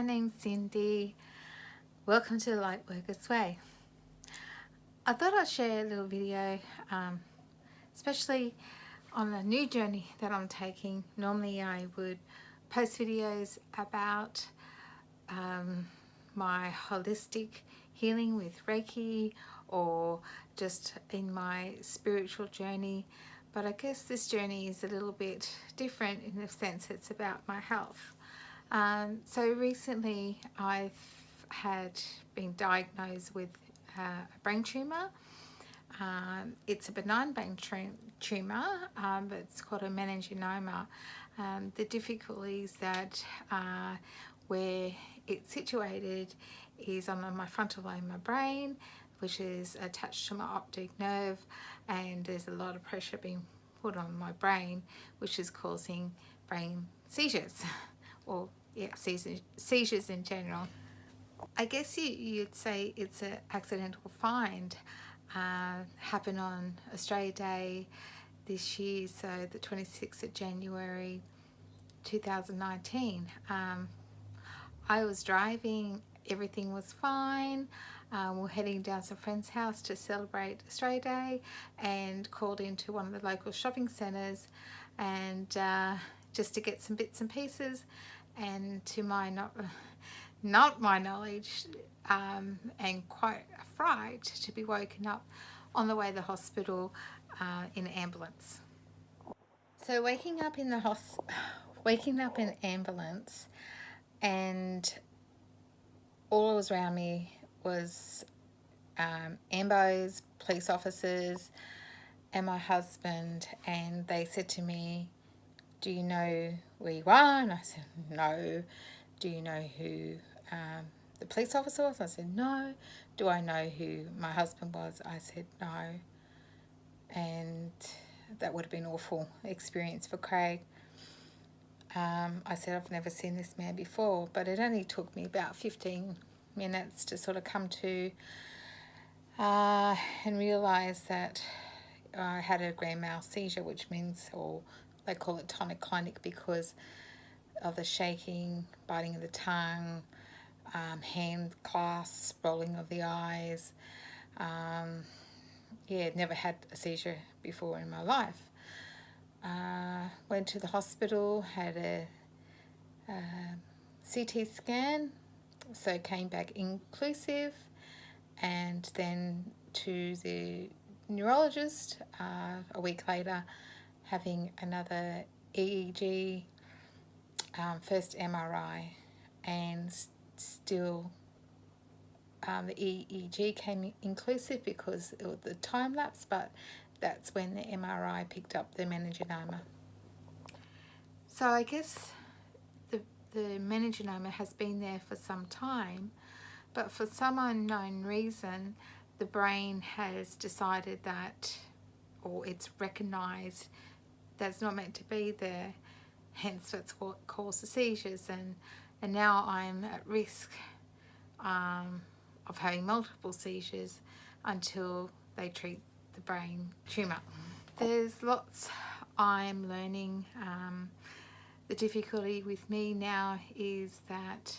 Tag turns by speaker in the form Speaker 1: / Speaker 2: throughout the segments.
Speaker 1: my name's Cindy. Welcome to Lightworkers Way. I thought I'd share a little video, especially on a new journey that I'm taking. Normally I would post videos about my holistic healing with Reiki or just in my spiritual journey, but I guess this journey is a little bit different in the sense it's about my health. So recently I've had been diagnosed with a brain tumour. It's a benign brain tumour, but it's called a meningioma. The difficulties that where it's situated is on my frontal lobe of my brain, which is attached to my optic nerve, and there's a lot of pressure being put on my brain, which is causing brain seizures, or seizures in general. I guess you'd say it's an accidental find. Happened on Australia Day this year, so the 26th of January 2019. I was driving, everything was fine. We're heading down to a friend's house to celebrate Australia Day, and called into one of the local shopping centres and just to get some bits and pieces, and to my not my knowledge, and quite a fright to be woken up on the way to the hospital in an ambulance. So waking up in an ambulance, and all was around me was ambos, police officers, and my husband, and they said to me, "Do you know where you are?" And I said, "No." "Do you know who the police officer was?" I said, "No." "Do I know who my husband was?" I said, "No." And that would have been an awful experience for Craig. I said, "I've never seen this man before," but it only took me about 15 minutes to sort of come to and realise that I had a Grandmal Seizure, which means, or they call it Tonic, clonic, because of the shaking, biting of the tongue, hand clasp, rolling of the eyes. Never had a seizure before in my life. Went to the hospital, had a CT scan, so came back inclusive, and then to the neurologist a week later, having another EEG, first MRI, and still the EEG came inclusive because it was the time lapse, but that's when the MRI picked up the meningioma. So I guess the meningioma has been there for some time, but for some unknown reason the brain has decided that, or it's recognised that's not meant to be there, hence that's what caused the seizures, and now I'm at risk of having multiple seizures until they treat the brain tumour. There's lots I'm learning. The difficulty with me now is that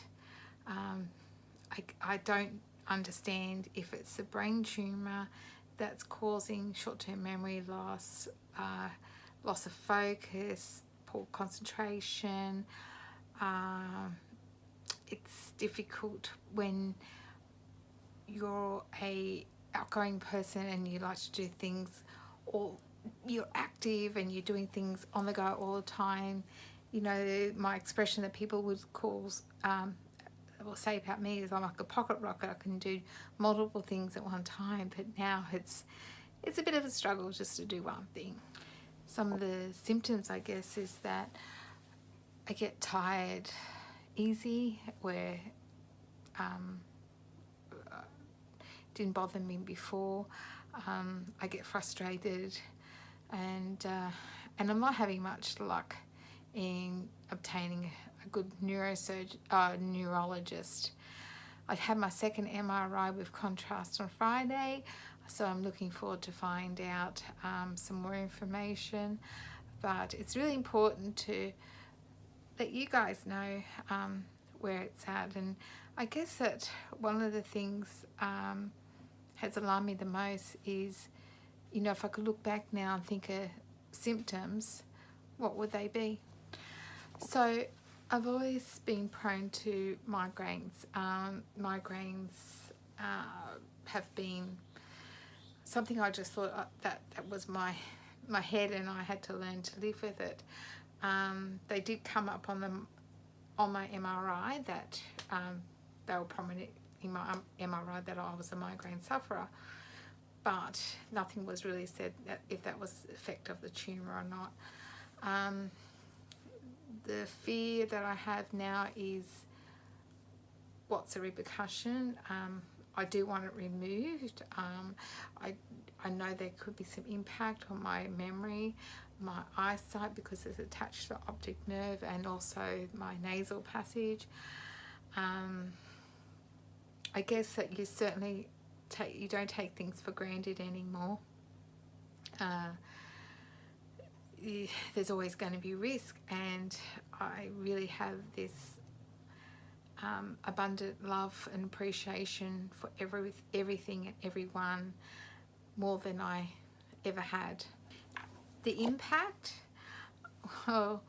Speaker 1: I don't understand if it's the brain tumour that's causing short-term memory loss, loss of focus, poor concentration. It's difficult when you're a outgoing person and you like to do things, or you're active and you're doing things on the go all the time. You know, my expression that people would call will say about me is I'm like a pocket rocket. I can do multiple things at one time, but now it's a bit of a struggle just to do one thing. Some of the symptoms, I guess, is that I get tired easy, where didn't bother me before. I get frustrated, and I'm not having much luck in obtaining a good neurologist. I had my second MRI with contrast on Friday, so I'm looking forward to find out some more information. But it's really important to let you guys know where it's at. And I guess that one of the things has alarmed me the most is, you know, if I could look back now and think of symptoms, what would they be? So I've always been prone to migraines. Migraines have been something I just thought that was my head, and I had to learn to live with it. They did come up on my MRI that they were prominent in my MRI that I was a migraine sufferer, but nothing was really said that if that was the effect of the tumour or not. The fear that I have now is what's the repercussion. I do want it removed. I know there could be some impact on my memory, my eyesight, because it's attached to the optic nerve, and also my nasal passage. I guess that you certainly you don't take things for granted anymore. There's always going to be risk, and I really have this abundant love and appreciation for everything and everyone, more than I ever had. The impact, well,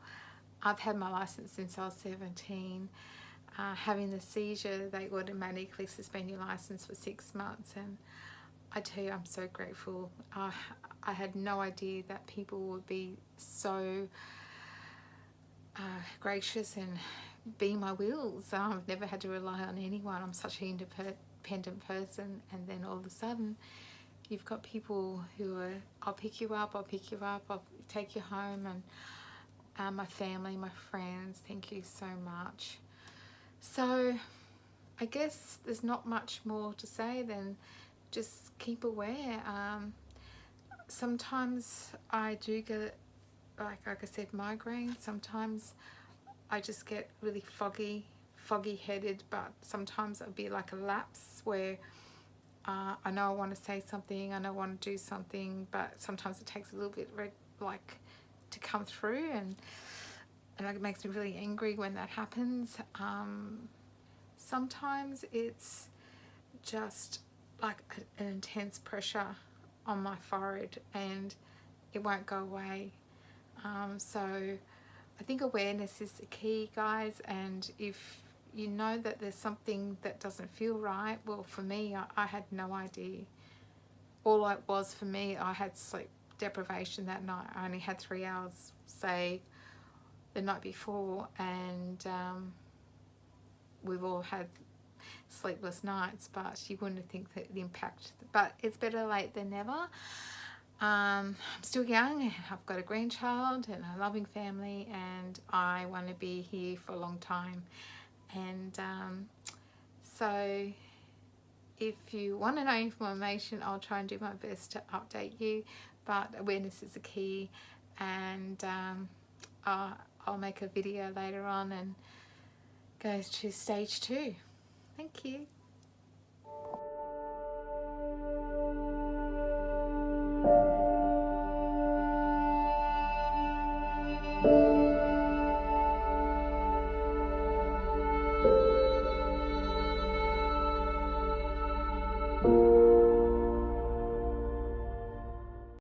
Speaker 1: I've had my license since I was 17. Having the seizure, they automatically suspend your license for 6 months, and I tell you, I'm so grateful. I had no idea that people would be so gracious and be my wheels. I've never had to rely on anyone. I'm such an independent person, and then all of a sudden you've got people who are, I'll pick you up, I'll take you home, and my family, my friends, thank you so much. So I guess there's not much more to say than just keep aware. Sometimes I do get, like I said, migraine. Sometimes I just get really foggy headed, but sometimes it'll be like a lapse where I know I want to say something, I know I want to do something, but sometimes it takes a little bit to come through, and it makes me really angry when that happens. Sometimes it's just like an intense pressure on my forehead, and it won't go away. So I think awareness is the key, guys, and if you know that there's something that doesn't feel right, well, for me, I had no idea. All it was for me, I had sleep deprivation that night. I only had 3 hours, say, the night before, and we've all had sleepless nights, but you wouldn't think that the impact, but it's better late than never. I'm still young, and I've got a grandchild and a loving family, and I want to be here for a long time. And so if you want to know information, I'll try and do my best to update you, but awareness is the key. And I'll make a video later on and go to stage 2. Thank you.